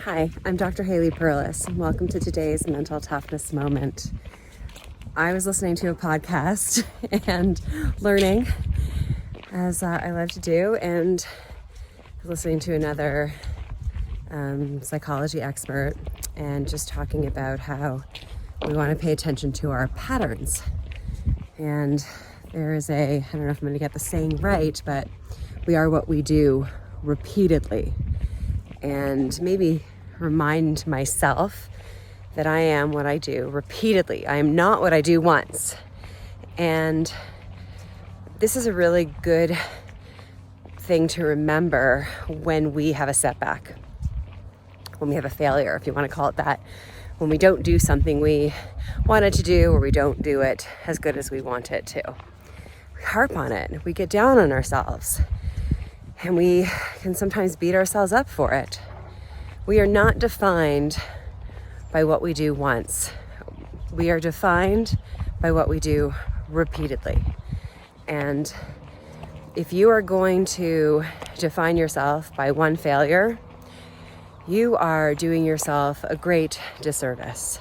Hi, I'm Dr. Haley Perlus, and welcome to today's Mental Toughness Moment. I was listening to a podcast and learning, as I love to do, and listening to another psychology expert and just talking about how we want to pay attention to our patterns. And there is I don't know if I'm going to get the saying right, but we are what we do repeatedly. And maybe remind myself that I am what I do repeatedly. I am not what I do once. And this is a really good thing to remember when we have a setback, when we have a failure, if you want to call it that, when we don't do something we wanted to do, or we don't do it as good as we want it to. We harp on it, we get down on ourselves, and we can sometimes beat ourselves up for it. We are not defined by what we do once. We are defined by what we do repeatedly. And if you are going to define yourself by one failure, you are doing yourself a great disservice.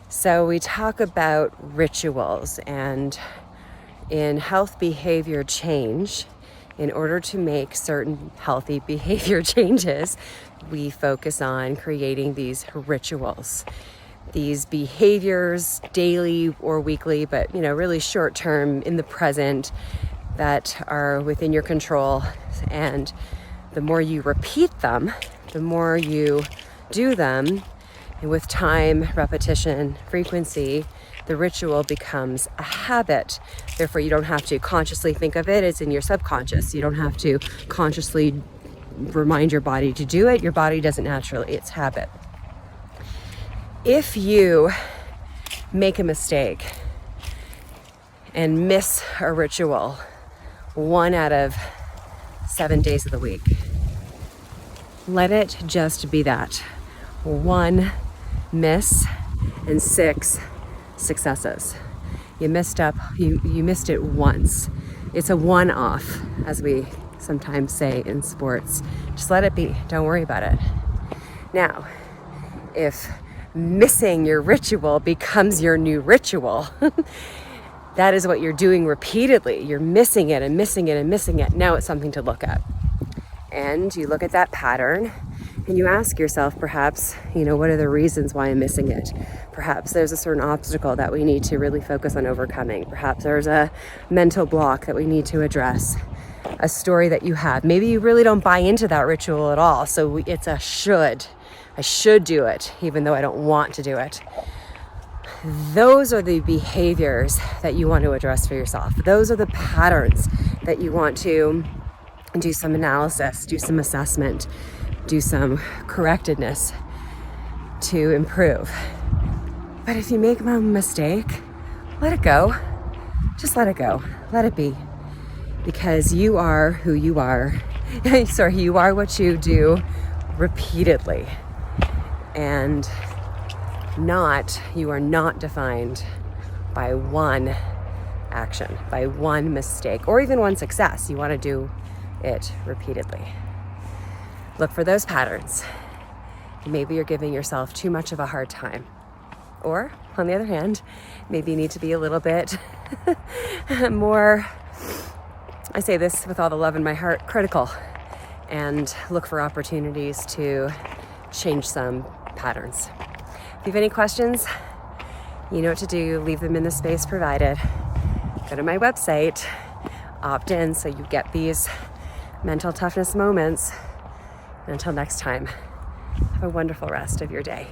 So we talk about rituals, and in health behavior change, in order to make certain healthy behavior changes, we focus on creating these rituals, these behaviors, daily or weekly, but really short term in the present, that are within your control. And the more you repeat them, the more you do them, and with time, repetition, frequency, the ritual becomes a habit. Therefore, you don't have to consciously think of it. It's in your subconscious. You don't have to consciously remind your body to do it. Your body does it naturally. It's habit. If you make a mistake and miss a ritual 1 out of 7 days of the week, let it just be that. 1 miss and 6 successes. You missed it once. It's a one-off, as we sometimes say in sports. Just let it be. Don't worry about it. Now, if missing your ritual becomes your new ritual, that is what you're doing repeatedly. You're missing it and missing it and missing it. Now it's something to look at. And you look at that pattern and you ask yourself, perhaps, what are the reasons why I'm missing it? Perhaps there's a certain obstacle that we need to really focus on overcoming. Perhaps there's a mental block that we need to address. A story that you have. Maybe you really don't buy into that ritual at all. So it's a should. I should do it, even though I don't want to do it. Those are the behaviors that you want to address for yourself. Those are the patterns that you want to do some analysis, do some assessment, do some correctedness to improve. But if you make a mistake, let it go. Just let it go. Let it be. Because you are who you are. You are what you do repeatedly. And you are not defined by one action, by one mistake, or even one success. You want to do it repeatedly. Look for those patterns. Maybe you're giving yourself too much of a hard time. Or, on the other hand, maybe you need to be a little bit more, I say this with all the love in my heart, critical, and look for opportunities to change some patterns. If you have any questions, you know what to do. Leave them in the space provided. Go to my website, opt in so you get these mental toughness moments. And until next time, have a wonderful rest of your day.